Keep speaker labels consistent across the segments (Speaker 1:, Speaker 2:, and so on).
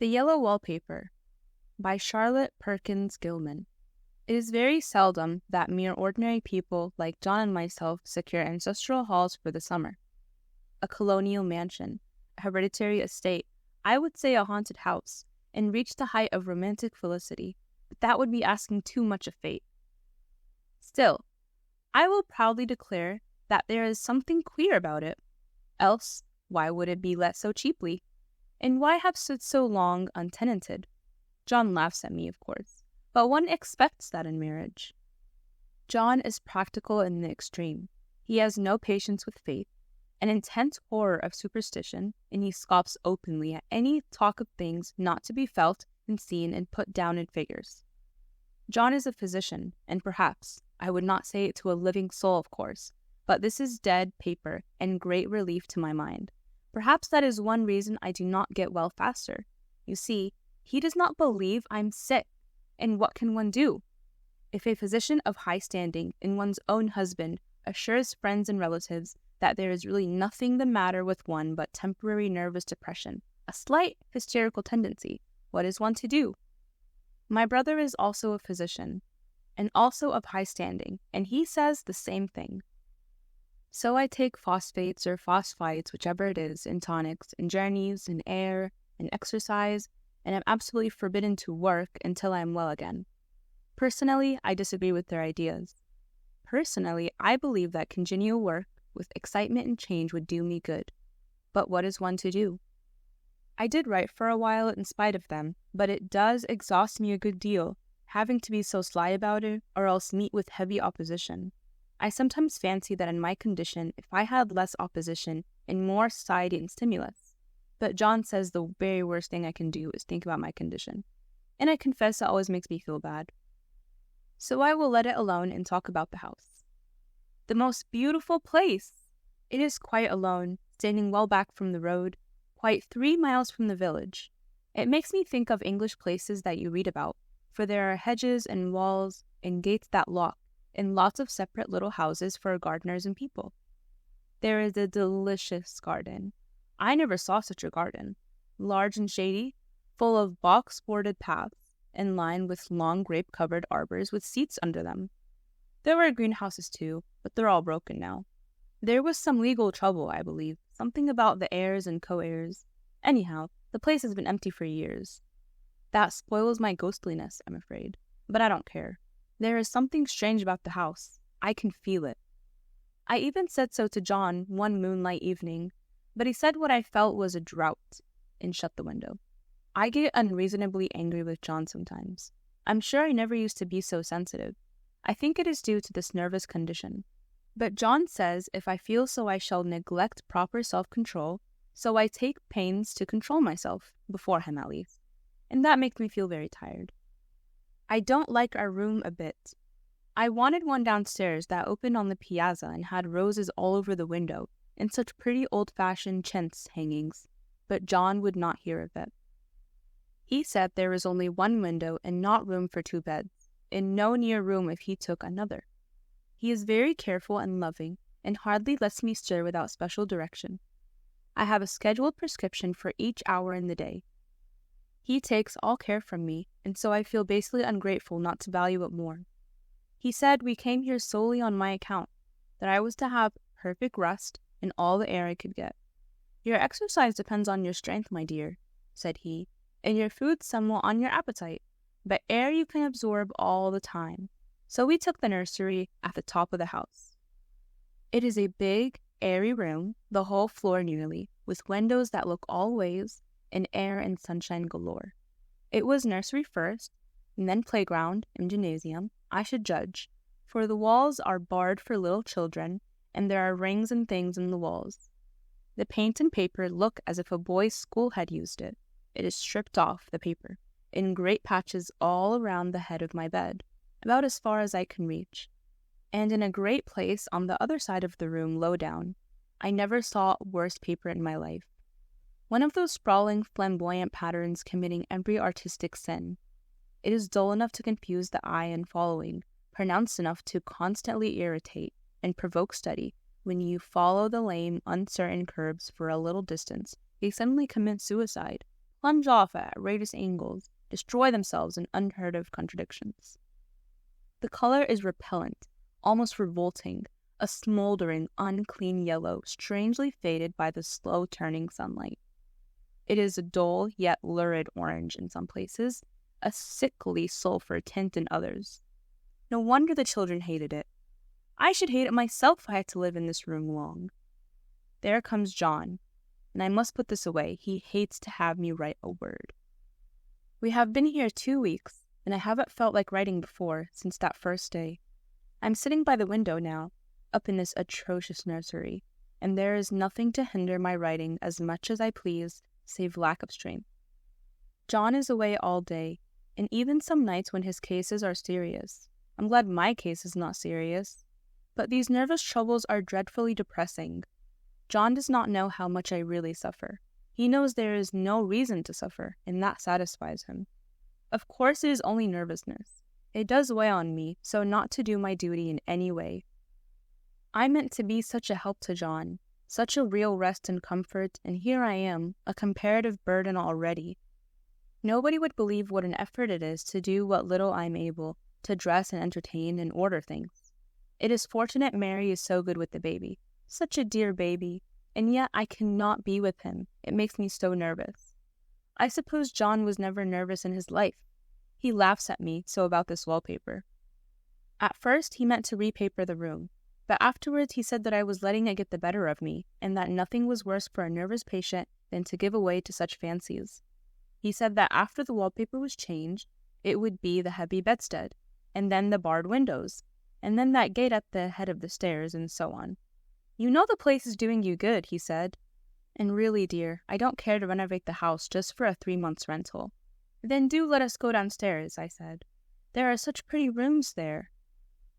Speaker 1: The Yellow Wallpaper by Charlotte Perkins Gilman. It is very seldom that mere ordinary people like John and myself secure ancestral halls for the summer. A colonial mansion, a hereditary estate, I would say a haunted house, and reach the height of romantic felicity, but that would be asking too much of fate. Still, I will proudly declare that there is something queer about it. Else, why would it be let so cheaply? And why have stood so long untenanted? John laughs at me, of course, but one expects that in marriage. John is practical in the extreme. He has no patience with faith, an intense horror of superstition, and he scoffs openly at any talk of things not to be felt and seen and put down in figures. John is a physician, and perhaps, I would not say it to a living soul, of course, but this is dead paper and great relief to my mind. Perhaps that is one reason I do not get well faster. You see, he does not believe I'm sick, and what can one do? If a physician of high standing and one's own husband assures friends and relatives that there is really nothing the matter with one but temporary nervous depression, a slight hysterical tendency, what is one to do? My brother is also a physician, and also of high standing, and he says the same thing. So I take phosphates or phosphites, whichever it is, in tonics, in journeys, in air, in exercise, and am absolutely forbidden to work until I am well again. Personally, I disagree with their ideas. Personally, I believe that congenial work with excitement and change would do me good. But what is one to do? I did write for a while in spite of them, but it does exhaust me a good deal, having to be so sly about it, or else meet with heavy opposition. I sometimes fancy that in my condition, if I had less opposition and more society and stimulus. But John says the very worst thing I can do is think about my condition. And I confess it always makes me feel bad. So I will let it alone and talk about the house. The most beautiful place! It is quite alone, standing well back from the road, quite 3 miles from the village. It makes me think of English places that you read about, for there are hedges and walls and gates that lock, and lots of separate little houses for gardeners and people. There is a delicious garden. I never saw such a garden. Large and shady, full of box-boarded paths, and lined with long grape-covered arbors with seats under them. There were greenhouses too, but they're all broken now. There was some legal trouble, I believe, something about the heirs and co-heirs. Anyhow, the place has been empty for years. That spoils my ghostliness, I'm afraid, but I don't care. There is something strange about the house. I can feel it. I even said so to John one moonlight evening, but he said what I felt was a drought, and shut the window. I get unreasonably angry with John sometimes. I'm sure I never used to be so sensitive. I think it is due to this nervous condition. But John says if I feel so I shall neglect proper self-control, so I take pains to control myself, before him at least, and that makes me feel very tired. I don't like our room a bit. I wanted one downstairs that opened on the piazza and had roses all over the window and such pretty old-fashioned chintz hangings, but John would not hear of it. He said there was only one window and not room for 2 beds, and no near room if he took another. He is very careful and loving, and hardly lets me stir without special direction. I have a scheduled prescription for each hour in the day. He takes all care from me, and so I feel basically ungrateful not to value it more. He said we came here solely on my account, that I was to have perfect rest and all the air I could get. Your exercise depends on your strength, my dear, said he, and your food somewhat on your appetite, but air you can absorb all the time. So we took the nursery at the top of the house. It is a big, airy room, the whole floor nearly, with windows that look all ways, and air and sunshine galore. It was nursery first, and then playground and gymnasium, I should judge, for the walls are barred for little children, and there are rings and things in the walls. The paint and paper look as if a boy's school had used it. It is stripped off, the paper, in great patches all around the head of my bed, about as far as I can reach, and in a great place on the other side of the room low down. I never saw worse paper in my life. One of those sprawling, flamboyant patterns committing every artistic sin. It is dull enough to confuse the eye and following, pronounced enough to constantly irritate and provoke study. When you follow the lame, uncertain curves for a little distance, you suddenly commit suicide, plunge off at outrageous angles, destroy themselves in unheard-of contradictions. The color is repellent, almost revolting, a smoldering, unclean yellow, strangely faded by the slow-turning sunlight. It is a dull yet lurid orange in some places, a sickly sulfur tint in others. No wonder the children hated it. I should hate it myself if I had to live in this room long. There comes John, and I must put this away. He hates to have me write a word. We have been here 2 weeks, and I haven't felt like writing before since that first day. I'm sitting by the window now, up in this atrocious nursery, and there is nothing to hinder my writing as much as I please, save lack of strength. John is away all day, and even some nights when his cases are serious. I'm glad my case is not serious. But these nervous troubles are dreadfully depressing. John does not know how much I really suffer. He knows there is no reason to suffer, and that satisfies him. Of course it is only nervousness. It does weigh on me, so not to do my duty in any way. I meant to be such a help to John, such a real rest and comfort, and here I am, a comparative burden already. Nobody would believe what an effort it is to do what little I am able, to dress and entertain and order things. It is fortunate Mary is so good with the baby, such a dear baby, and yet I cannot be with him. It makes me so nervous. I suppose John was never nervous in his life. He laughs at me so about this wallpaper. At first he meant to repaper the room, but afterwards he said that I was letting it get the better of me, and that nothing was worse for a nervous patient than to give way to such fancies. He said that after the wallpaper was changed, it would be the heavy bedstead, and then the barred windows, and then that gate at the head of the stairs, and so on. You know the place is doing you good, he said. And really, dear, I don't care to renovate the house just for a 3 months rental. Then do let us go downstairs, I said. There are such pretty rooms there.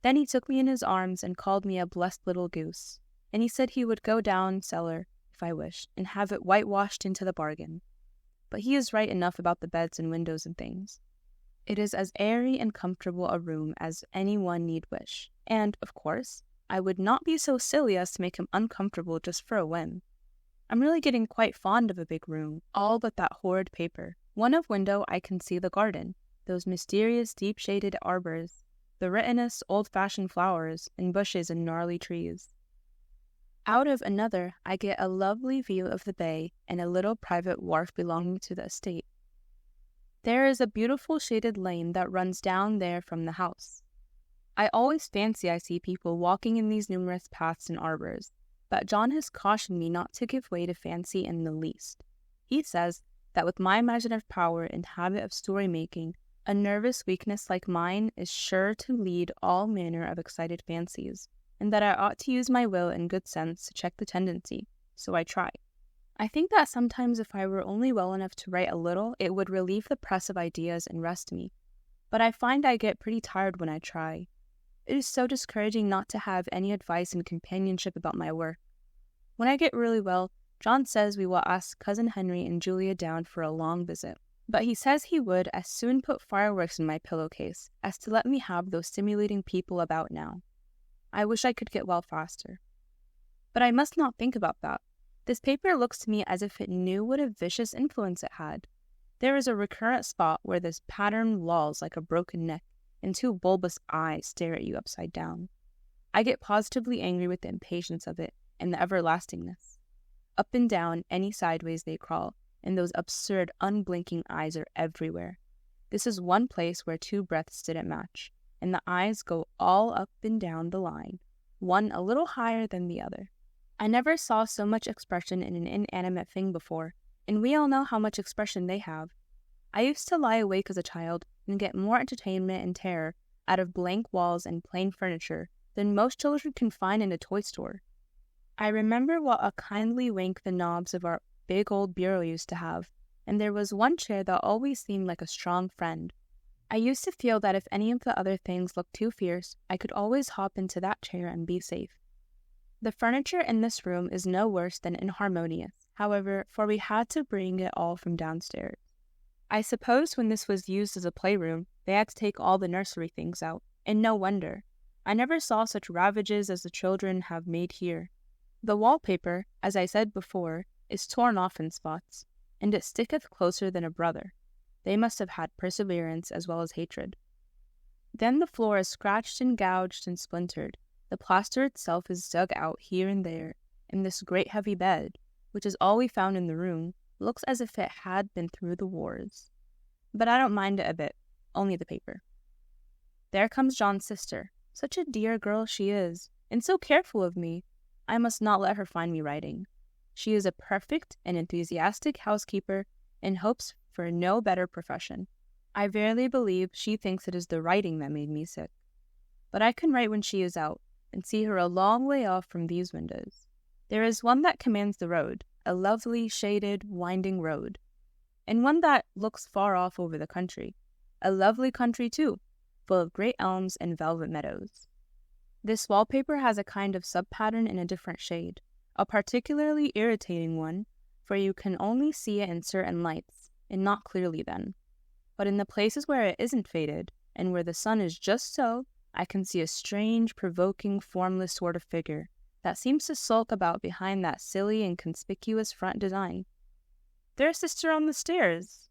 Speaker 1: Then he took me in his arms and called me a blessed little goose, and he said he would go down cellar, if I wished, and have it whitewashed into the bargain. But he is right enough about the beds and windows and things. It is as airy and comfortable a room as any one need wish, and, of course, I would not be so silly as to make him uncomfortable just for a whim. I'm really getting quite fond of a big room, all but that horrid paper. One of window I can see the garden, those mysterious deep-shaded arbors, the retinous old-fashioned flowers and bushes and gnarly trees. Out of another I get a lovely view of the bay and a little private wharf belonging to the estate. There is a beautiful shaded lane that runs down there from the house. I always fancy I see people walking in these numerous paths and arbors, but John has cautioned me not to give way to fancy in the least. He says that with my imaginative power and habit of story-making, a nervous weakness like mine is sure to lead all manner of excited fancies, and that I ought to use my will and good sense to check the tendency, so I try. I think that sometimes if I were only well enough to write a little, it would relieve the press of ideas and rest me. But I find I get pretty tired when I try. It is so discouraging not to have any advice and companionship about my work. When I get really well, John says we will ask Cousin Henry and Julia down for a long visit. But he says he would as soon put fireworks in my pillowcase as to let me have those stimulating people about now. I wish I could get well faster. But I must not think about that. This paper looks to me as if it knew what a vicious influence it had. There is a recurrent spot where this pattern lolls like a broken neck, and 2 bulbous eyes stare at you upside down. I get positively angry with the impatience of it and the everlastingness. Up and down, any sideways they crawl, and those absurd, unblinking eyes are everywhere. This is one place where 2 breaths didn't match, and the eyes go all up and down the line, one a little higher than the other. I never saw so much expression in an inanimate thing before, and we all know how much expression they have. I used to lie awake as a child and get more entertainment and terror out of blank walls and plain furniture than most children can find in a toy store. I remember what a kindly wink the knobs of our big old bureau used to have, and there was one chair that always seemed like a strong friend. I used to feel that if any of the other things looked too fierce, I could always hop into that chair and be safe. The furniture in this room is no worse than inharmonious, however, for we had to bring it all from downstairs. I suppose when this was used as a playroom, they had to take all the nursery things out, and no wonder. I never saw such ravages as the children have made here. The wallpaper, as I said before, is torn off in spots, and it sticketh closer than a brother. They must have had perseverance as well as hatred. Then the floor is scratched and gouged and splintered. The plaster itself is dug out here and there, and this great heavy bed, which is all we found in the room, looks as if it had been through the wars. But I don't mind it a bit, only the paper. There comes John's sister. Such a dear girl she is, and so careful of me. I must not let her find me writing. She is a perfect and enthusiastic housekeeper, and hopes for no better profession. I verily believe she thinks it is the writing that made me sick. But I can write when she is out, and see her a long way off from these windows. There is one that commands the road, a lovely, shaded, winding road, and one that looks far off over the country, a lovely country too, full of great elms and velvet meadows. This wallpaper has a kind of sub-pattern in a different shade, a particularly irritating one, for you can only see it in certain lights, and not clearly then. But in the places where it isn't faded, and where the sun is just so, I can see a strange, provoking, formless sort of figure that seems to sulk about behind that silly and conspicuous front design. There's sister on the stairs.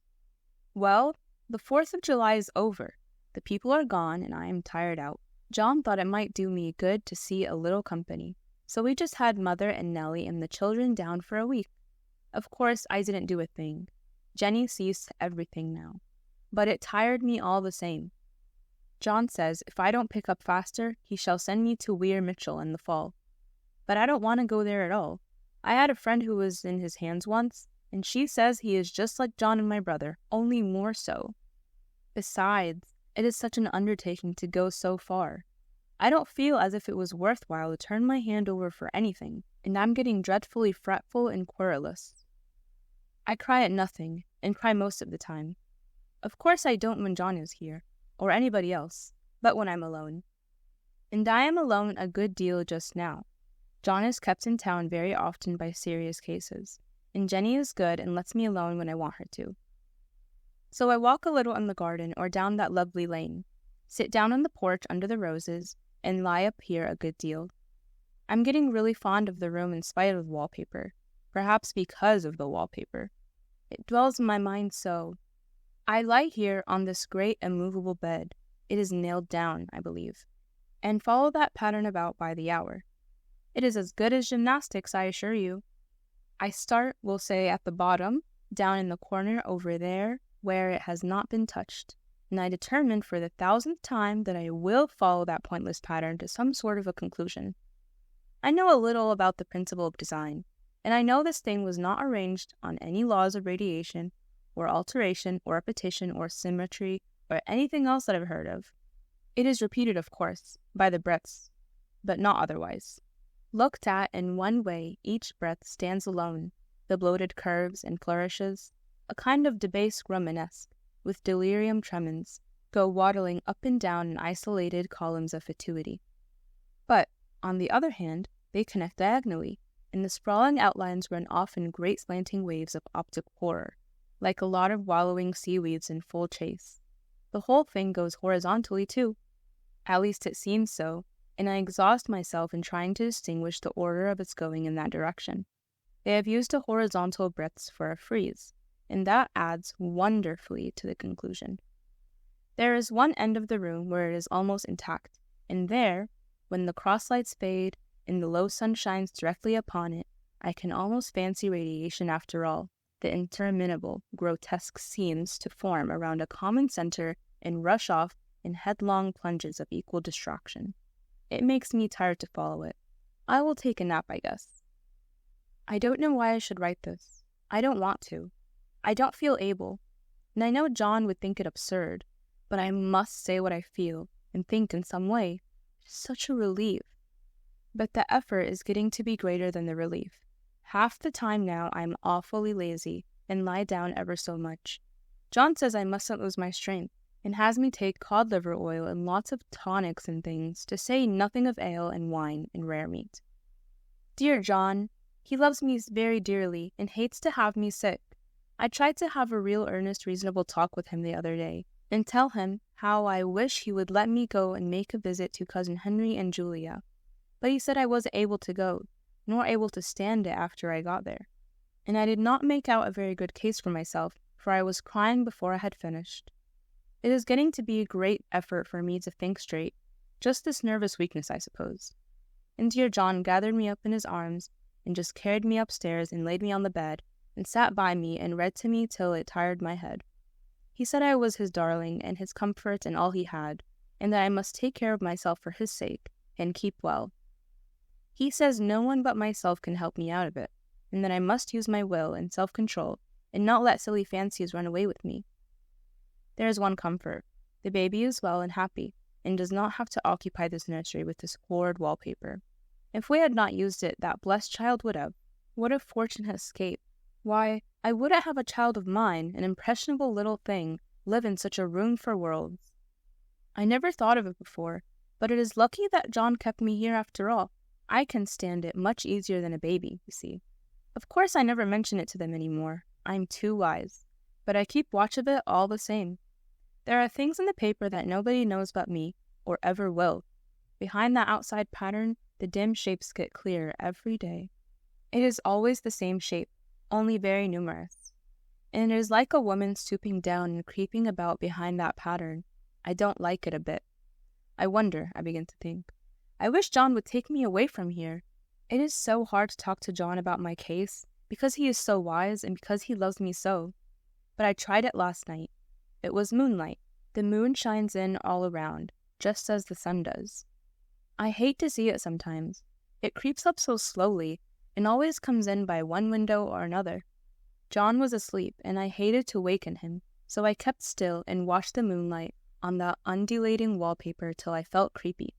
Speaker 1: Well, the 4th of July is over. The people are gone, and I am tired out. John thought it might do me good to see a little company, so we just had Mother and Nellie and the children down for a week. Of course, I didn't do a thing. Jenny sees to everything now. But it tired me all the same. John says if I don't pick up faster, he shall send me to Weir Mitchell in the fall. But I don't want to go there at all. I had a friend who was in his hands once, and she says he is just like John and my brother, only more so. Besides, it is such an undertaking to go so far. I don't feel as if it was worthwhile to turn my hand over for anything, and I'm getting dreadfully fretful and querulous. I cry at nothing, and cry most of the time. Of course I don't when John is here, or anybody else, but when I'm alone. And I am alone a good deal just now. John is kept in town very often by serious cases, and Jenny is good and lets me alone when I want her to. So I walk a little in the garden or down that lovely lane, sit down on the porch under the roses, and lie up here a good deal. I'm getting really fond of the room in spite of the wallpaper, perhaps because of the wallpaper. It dwells in my mind so. I lie here on this great immovable bed, it is nailed down, I believe, and follow that pattern about by the hour. It is as good as gymnastics, I assure you. I start, we'll say, at the bottom, down in the corner over there, where it has not been touched, and I determine for the 1000th time that I will follow that pointless pattern to some sort of a conclusion. I know a little about the principle of design, and I know this thing was not arranged on any laws of radiation, or alteration, or repetition, or symmetry, or anything else that I've heard of. It is repeated, of course, by the breaths, but not otherwise. Looked at in one way, each breath stands alone, the bloated curves and flourishes, a kind of debased Romanesque, with delirium tremens, go waddling up and down in isolated columns of fatuity. But, on the other hand, they connect diagonally, and the sprawling outlines run off in great slanting waves of optic horror, like a lot of wallowing seaweeds in full chase. The whole thing goes horizontally, too. At least it seems so, and I exhaust myself in trying to distinguish the order of its going in that direction. They have used a horizontal breadths for a frieze, and that adds wonderfully to the conclusion. There is one end of the room where it is almost intact, and there, when the cross-lights fade and the low sun shines directly upon it, I can almost fancy radiation after all. The interminable, grotesque seems to form around a common center and rush off in headlong plunges of equal destruction. It makes me tired to follow it. I will take a nap, I guess. I don't know why I should write this. I don't want to. I don't feel able, and I know John would think it absurd, but I must say what I feel and think in some way. It's such a relief. But the effort is getting to be greater than the relief. Half the time now I am awfully lazy and lie down ever so much. John says I mustn't lose my strength, and has me take cod liver oil and lots of tonics and things, to say nothing of ale and wine and rare meat. Dear John, he loves me very dearly and hates to have me sick. I tried to have a real earnest reasonable talk with him the other day, and tell him how I wish he would let me go and make a visit to Cousin Henry and Julia. But he said I wasn't able to go, nor able to stand it after I got there. and I did not make out a very good case for myself, for I was crying before I had finished. It is getting to be a great effort for me to think straight, just this nervous weakness, I suppose. And dear John gathered me up in his arms and just carried me upstairs and laid me on the bed and sat by me and read to me till it tired my head. He said I was his darling and his comfort and all he had, and that I must take care of myself for his sake and keep well. He says no one but myself can help me out of it, and that I must use my will and self-control and not let silly fancies run away with me. There is one comfort. The baby is well and happy, and does not have to occupy this nursery with this horrid wallpaper. If we had not used it, that blessed child would have. What a fortunate escape! Why, I wouldn't have a child of mine, an impressionable little thing, live in such a room for worlds. I never thought of it before, but it is lucky that John kept me here after all. I can stand it much easier than a baby, you see. Of course I never mention it to them any more. I'm too wise. But I keep watch of it all the same. There are things in the paper that nobody knows but me, or ever will. Behind that outside pattern, the dim shapes get clearer every day. It is always the same shape, only very numerous. And it is like a woman stooping down and creeping about behind that pattern. I don't like it a bit. I wonder, I begin to think. I wish John would take me away from here. It is so hard to talk to John about my case, because he is so wise and because he loves me so. But I tried it last night. It was moonlight. The moon shines in all around, just as the sun does. I hate to see it sometimes. It creeps up so slowly, and always comes in by one window or another. John was asleep, and I hated to waken him, so I kept still and watched the moonlight on that undulating wallpaper till I felt creepy.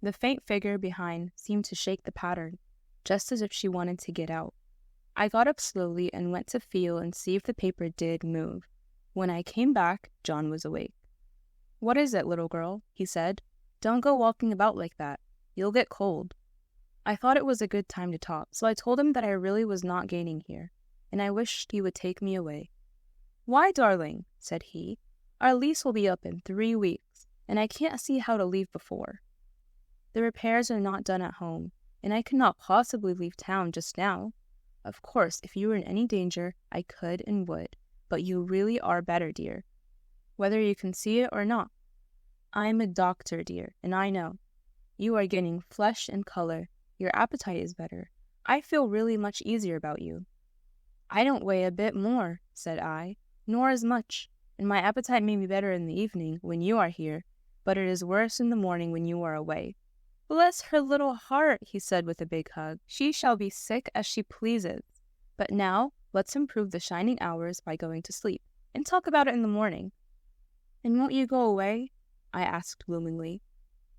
Speaker 1: The faint figure behind seemed to shake the pattern, just as if she wanted to get out. I got up slowly and went to feel and see if the paper did move. When I came back, John was awake. "What is it, little girl?" he said. "Don't go walking about like that. You'll get cold." I thought it was a good time to talk, so I told him that I really was not gaining here, and I wished he would take me away. "Why, darling?" said he. "Our lease will be up in 3 weeks, and I can't see how to leave before. The repairs are not done at home, and I could not possibly leave town just now. Of course, if you were in any danger, I could and would, but you really are better, dear, whether you can see it or not. I am a doctor, dear, and I know. You are gaining flesh and color. Your appetite is better. I feel really much easier about you." "I don't weigh a bit more," said I, "nor as much, and my appetite may be better in the evening when you are here, but it is worse in the morning when you are away." "Bless her little heart," he said with a big hug. "She shall be sick as she pleases. But now, let's improve the shining hours by going to sleep, and talk about it in the morning." "And won't you go away?" I asked gloomingly.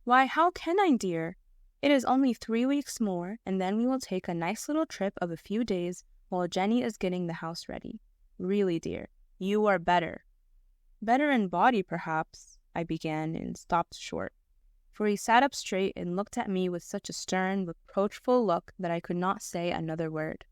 Speaker 1: "Why, how can I, dear? It is only 3 weeks more, and then we will take a nice little trip of a few days while Jenny is getting the house ready. Really, dear, you are better." "Better in body, perhaps," I began and stopped short, for he sat up straight and looked at me with such a stern, reproachful look that I could not say another word.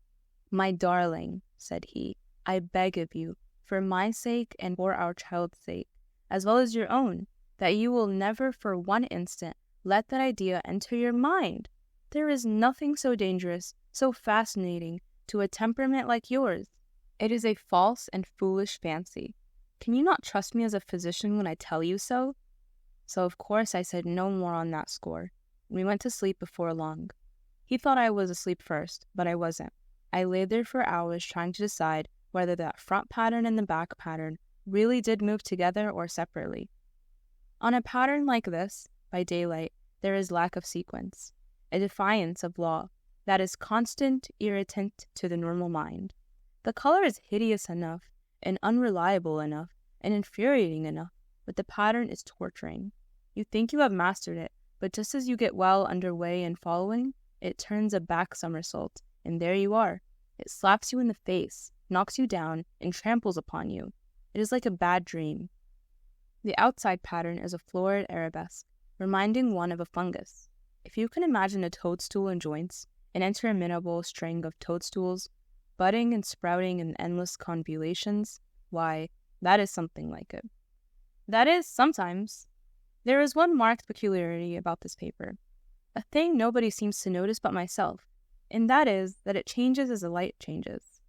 Speaker 1: "My darling," said he, "I beg of you, for my sake and for our child's sake, as well as your own, that you will never for one instant let that idea enter your mind. There is nothing so dangerous, so fascinating, to a temperament like yours. It is a false and foolish fancy. Can you not trust me as a physician when I tell you so?" So of course I said no more on that score. We went to sleep before long. He thought I was asleep first, but I wasn't. I lay there for hours trying to decide whether that front pattern and the back pattern really did move together or separately. On a pattern like this, by daylight, there is lack of sequence, a defiance of law that is constant irritant to the normal mind. The color is hideous enough, and unreliable enough, and infuriating enough, but the pattern is torturing. You think you have mastered it, but just as you get well underway and following, it turns a back somersault, and there you are. It slaps you in the face, knocks you down, and tramples upon you. It is like a bad dream. The outside pattern is a florid arabesque, reminding one of a fungus. If you can imagine a toadstool in joints, an interminable string of toadstools, budding and sprouting in endless convolutions, why, that is something like it. That is, sometimes. There is one marked peculiarity about this paper, a thing nobody seems to notice but myself, and that is that it changes as the light changes.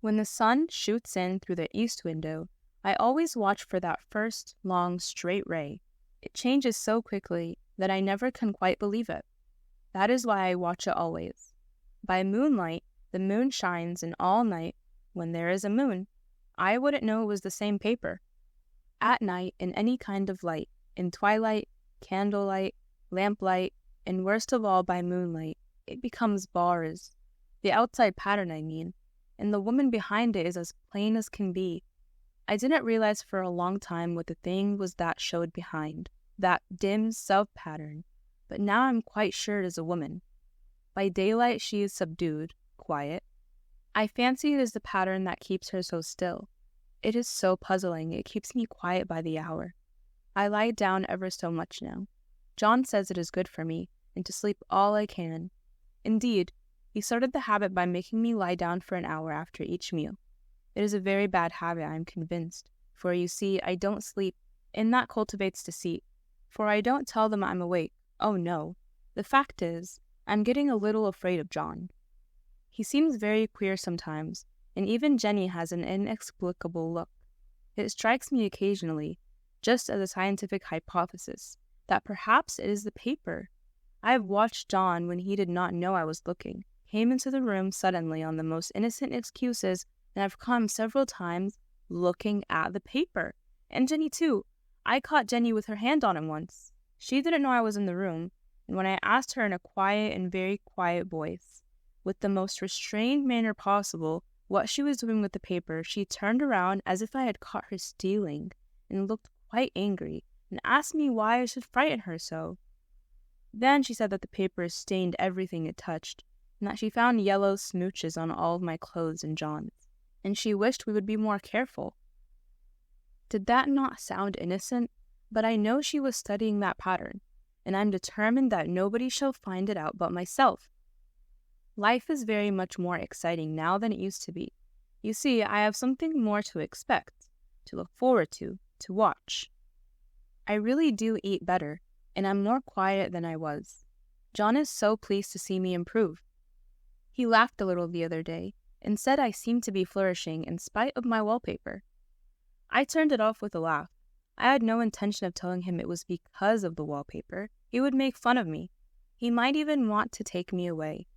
Speaker 1: When the sun shoots in through the east window, I always watch for that first long straight ray. It changes so quickly that I never can quite believe it. That is why I watch it always. By moonlight, the moon shines, and all night, when there is a moon, I wouldn't know it was the same paper. At night, in any kind of light, in twilight, candlelight, lamplight, and worst of all by moonlight, it becomes bars. The outside pattern, I mean, and the woman behind it is as plain as can be. I didn't realize for a long time what the thing was that showed behind, that dim sub-pattern, but now I'm quite sure it is a woman. By daylight she is subdued, quiet. I fancy it is the pattern that keeps her so still. It is so puzzling, it keeps me quiet by the hour. I lie down ever so much now. John says it is good for me, and to sleep all I can. Indeed, he started the habit by making me lie down for an hour after each meal. It is a very bad habit, I am convinced, for you see, I don't sleep, and that cultivates deceit, for I don't tell them I'm awake. Oh no. The fact is, I'm getting a little afraid of John. He seems very queer sometimes, and even Jenny has an inexplicable look. It strikes me occasionally, just as a scientific hypothesis, that perhaps it is the paper. I have watched John when he did not know I was looking, came into the room suddenly on the most innocent excuses, and I've caught him several times looking at the paper. And Jenny too. I caught Jenny with her hand on him once. She didn't know I was in the room, and when I asked her in a quiet and very quiet voice, with the most restrained manner possible, what she was doing with the paper, she turned around as if I had caught her stealing, and looked quite angry, and asked me why I should frighten her so. Then she said that the paper stained everything it touched, and that she found yellow smooches on all of my clothes and John's, and she wished we would be more careful. Did that not sound innocent? But I know she was studying that pattern, and I'm determined that nobody shall find it out but myself. Life is very much more exciting now than it used to be. You see, I have something more to expect, to look forward to watch. I really do eat better, and I'm more quiet than I was. John is so pleased to see me improve. He laughed a little the other day, and said I seemed to be flourishing in spite of my wallpaper. I turned it off with a laugh. I had no intention of telling him it was because of the wallpaper. He would make fun of me. He might even want to take me away.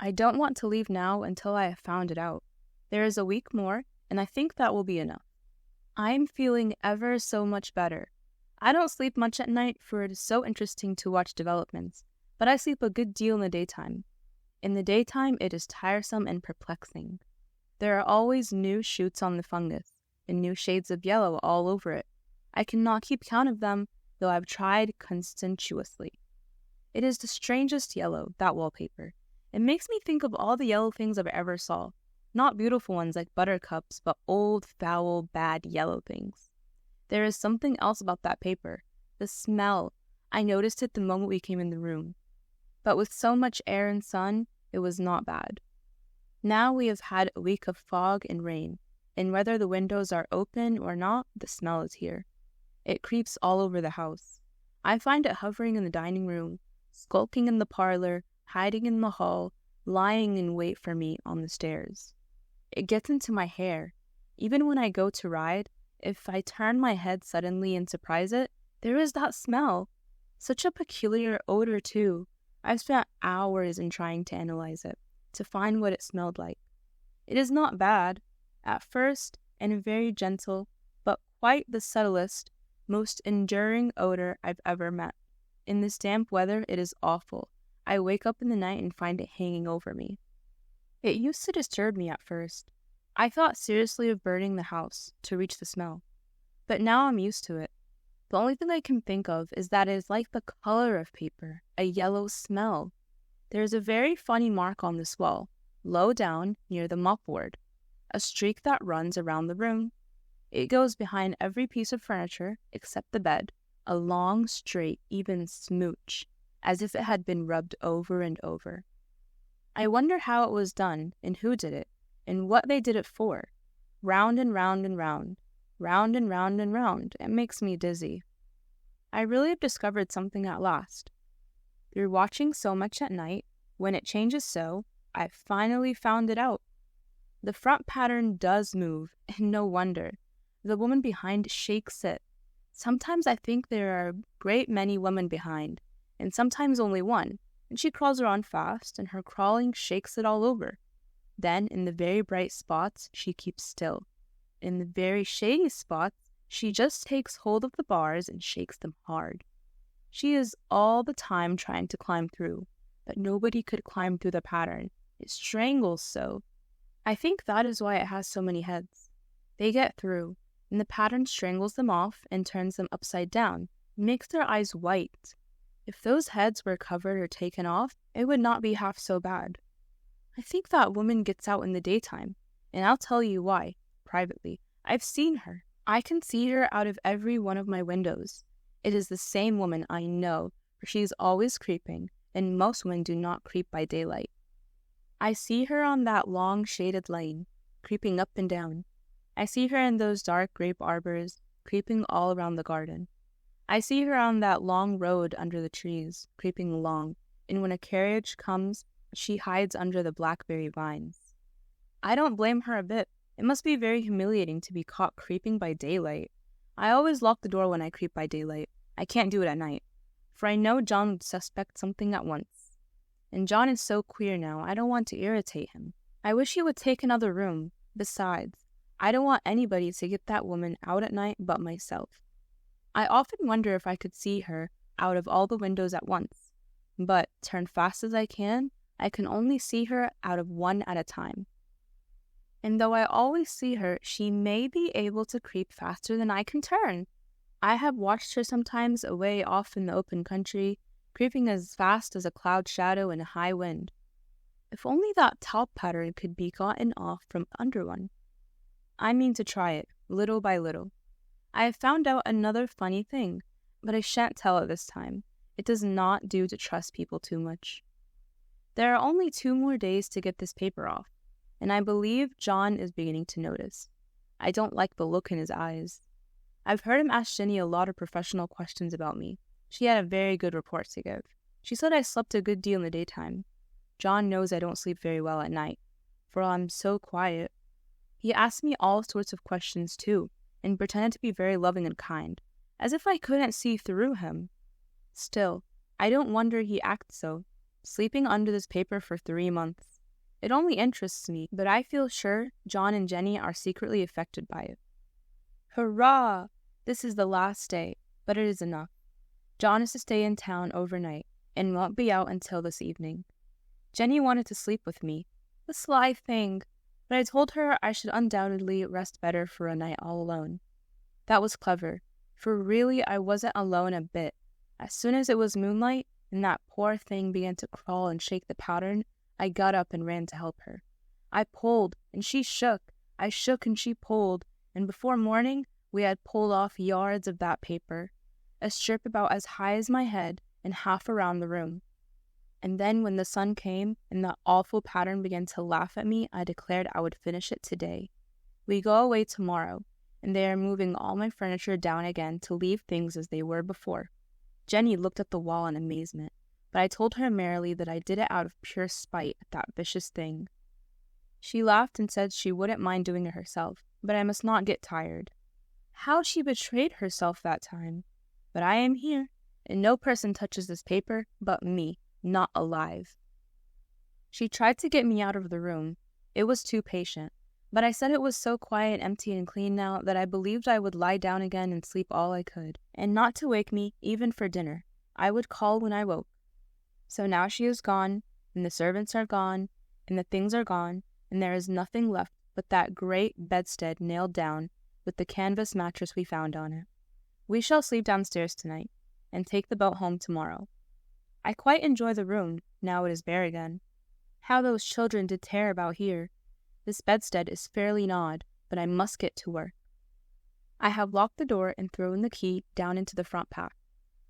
Speaker 1: I don't want to leave now until I have found it out. There is a week more, and I think that will be enough. I am feeling ever so much better. I don't sleep much at night, for it is so interesting to watch developments, but I sleep a good deal in the daytime. In the daytime, it is tiresome and perplexing. There are always new shoots on the fungus, and new shades of yellow all over it. I cannot keep count of them, though I've tried conscientiously. It is the strangest yellow, that wallpaper. It makes me think of all the yellow things I've ever saw. Not beautiful ones like buttercups, but old, foul, bad yellow things. There is something else about that paper. The smell. I noticed it the moment we came in the room. But with so much air and sun, it was not bad. Now we have had a week of fog and rain, and whether the windows are open or not, the smell is here. It creeps all over the house. I find it hovering in the dining room, skulking in the parlor, hiding in the hall, lying in wait for me on the stairs. It gets into my hair. Even when I go to ride, if I turn my head suddenly and surprise it, there is that smell. Such a peculiar odor, too. I've spent hours in trying to analyze it, to find what it smelled like. It is not bad, at first, and very gentle, but quite the subtlest, most enduring odor I've ever met. In this damp weather, it is awful. I wake up in the night and find it hanging over me. It used to disturb me at first. I thought seriously of burning the house to reach the smell. But now I'm used to it. The only thing I can think of is that it is like the color of paper, a yellow smell. There is a very funny mark on this wall, low down near the mopboard, a streak that runs around the room. It goes behind every piece of furniture except the bed, a long, straight, even smooch, as if it had been rubbed over and over. I wonder how it was done, and who did it, and what they did it for. Round and round and round, round and round and round. It makes me dizzy. I really have discovered something at last. Through watching so much at night, when it changes so, I finally found it out. The front pattern does move, and no wonder. The woman behind shakes it. Sometimes I think there are a great many women behind, and sometimes only one, and she crawls around fast, and her crawling shakes it all over. Then, in the very bright spots, she keeps still. In the very shady spots, she just takes hold of the bars and shakes them hard. She is all the time trying to climb through, but nobody could climb through the pattern. It strangles so. I think that is why it has so many heads. They get through, and the pattern strangles them off and turns them upside down, and makes their eyes white. If those heads were covered or taken off, it would not be half so bad. I think that woman gets out in the daytime, and I'll tell you why, privately. I've seen her. I can see her out of every one of my windows. It is the same woman, I know, for she is always creeping, and most women do not creep by daylight. I see her on that long shaded lane, creeping up and down. I see her in those dark grape arbors, creeping all around the garden. I see her on that long road under the trees, creeping along, and when a carriage comes, she hides under the blackberry vines. I don't blame her a bit. It must be very humiliating to be caught creeping by daylight. I always lock the door when I creep by daylight. I can't do it at night, for I know John would suspect something at once. And John is so queer now, I don't want to irritate him. I wish he would take another room. Besides, I don't want anybody to get that woman out at night but myself. I often wonder if I could see her out of all the windows at once. But, turn fast as I can only see her out of one at a time. And though I always see her, she may be able to creep faster than I can turn. I have watched her sometimes away off in the open country, creeping as fast as a cloud shadow in a high wind. If only that top pattern could be gotten off from under one. I mean to try it, little by little. I have found out another funny thing, but I shan't tell it this time. It does not do to trust people too much. There are only 2 more days to get this paper off, and I believe John is beginning to notice. I don't like the look in his eyes. I've heard him ask Jenny a lot of professional questions about me. She had a very good report to give. She said I slept a good deal in the daytime. John knows I don't sleep very well at night, for I'm so quiet. He asked me all sorts of questions too, and pretended to be very loving and kind, as if I couldn't see through him. Still, I don't wonder he acts so, sleeping under this paper for 3 months. It only interests me, but I feel sure John and Jenny are secretly affected by it. Hurrah! This is the last day, but it is enough. John is to stay in town overnight, and won't be out until this evening. Jenny wanted to sleep with me, the sly thing, but I told her I should undoubtedly rest better for a night all alone. That was clever, for really I wasn't alone a bit. As soon as it was moonlight, and that poor thing began to crawl and shake the pattern, I got up and ran to help her. I pulled, and she shook. I shook, and she pulled, and before morning, we had pulled off yards of that paper, a strip about as high as my head and half around the room. And then when the sun came and that awful pattern began to laugh at me, I declared I would finish it today. We go away tomorrow, and they are moving all my furniture down again to leave things as they were before. Jenny looked at the wall in amazement, but I told her merrily that I did it out of pure spite at that vicious thing. She laughed and said she wouldn't mind doing it herself, but I must not get tired. How she betrayed herself that time! But I am here, and no person touches this paper but me, not alive. She tried to get me out of the room. It was too patient, but I said it was so quiet, empty, and clean now that I believed I would lie down again and sleep all I could, and not to wake me, even for dinner. I would call when I woke. So now she is gone, and the servants are gone, and the things are gone, and there is nothing left but that great bedstead nailed down, with the canvas mattress we found on it. We shall sleep downstairs tonight, and take the boat home tomorrow. I quite enjoy the room, now it is bare again. How those children did tear about here. This bedstead is fairly gnawed, but I must get to work. I have locked the door and thrown the key down into the front path.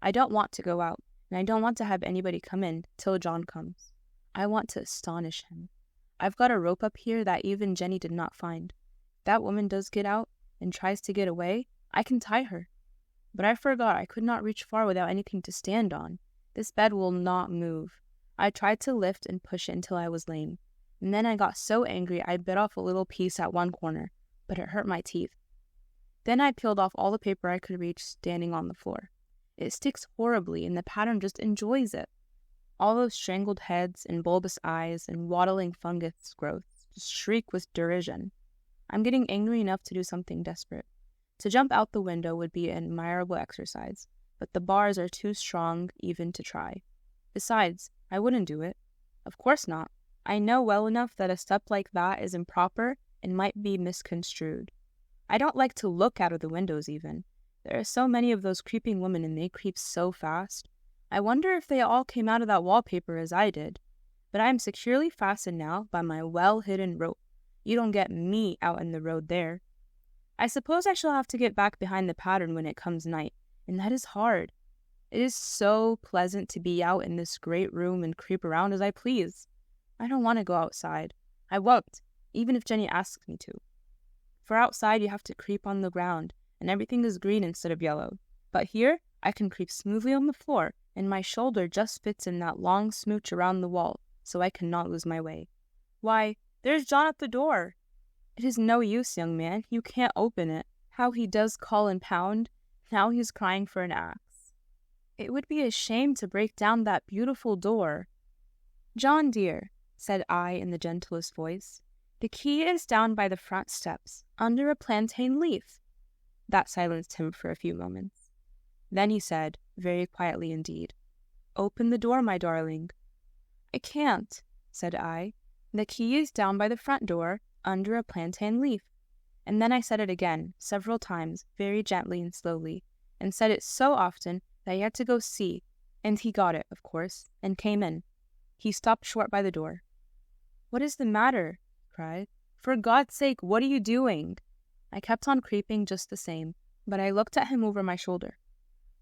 Speaker 1: I don't want to go out, and I don't want to have anybody come in till John comes. I want to astonish him. I've got a rope up here that even Jenny did not find. If that woman does get out and tries to get away, I can tie her. But I forgot I could not reach far without anything to stand on. This bed will not move. I tried to lift and push it until I was lame, and then I got so angry I bit off a little piece at one corner, but it hurt my teeth. Then I peeled off all the paper I could reach standing on the floor. It sticks horribly, and the pattern just enjoys it. All those strangled heads and bulbous eyes and waddling fungus growths just shriek with derision. I'm getting angry enough to do something desperate. To jump out the window would be an admirable exercise, but the bars are too strong even to try. Besides, I wouldn't do it. Of course not. I know well enough that a step like that is improper and might be misconstrued. I don't like to look out of the windows even. There are so many of those creeping women and they creep so fast. I wonder if they all came out of that wallpaper as I did. But I am securely fastened now by my well-hidden rope. You don't get me out in the road there. I suppose I shall have to get back behind the pattern when it comes night, and that is hard. It is so pleasant to be out in this great room and creep around as I please. I don't want to go outside. I won't, even if Jenny asks me to. For outside you have to creep on the ground, and everything is green instead of yellow. But here, I can creep smoothly on the floor, and my shoulder just fits in that long smooch around the wall, so I cannot lose my way. Why, there's John at the door. It is no use, young man. You can't open it. How he does call and pound. Now he's crying for an axe. It would be a shame to break down that beautiful door. John, dear, said I in the gentlest voice, the key is down by the front steps, under a plantain leaf. That silenced him for a few moments. Then he said, very quietly indeed, Open the door, my darling. I can't, said I. The key is down by the front door, under a plantain leaf. And then I said it again, several times, very gently and slowly, and said it so often that he had to go see, and he got it, of course, and came in. He stopped short by the door. What is the matter? He cried. For God's sake, what are you doing? I kept on creeping just the same, but I looked at him over my shoulder.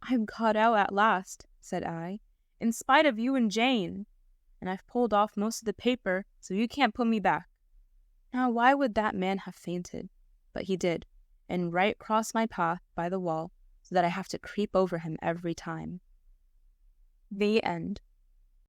Speaker 1: I've got out at last, said I, in spite of you and Jane, and I've pulled off most of the paper, so you can't put me back. Now why would that man have fainted? But he did, and right across my path by the wall, so that I have to creep over him every time. The end.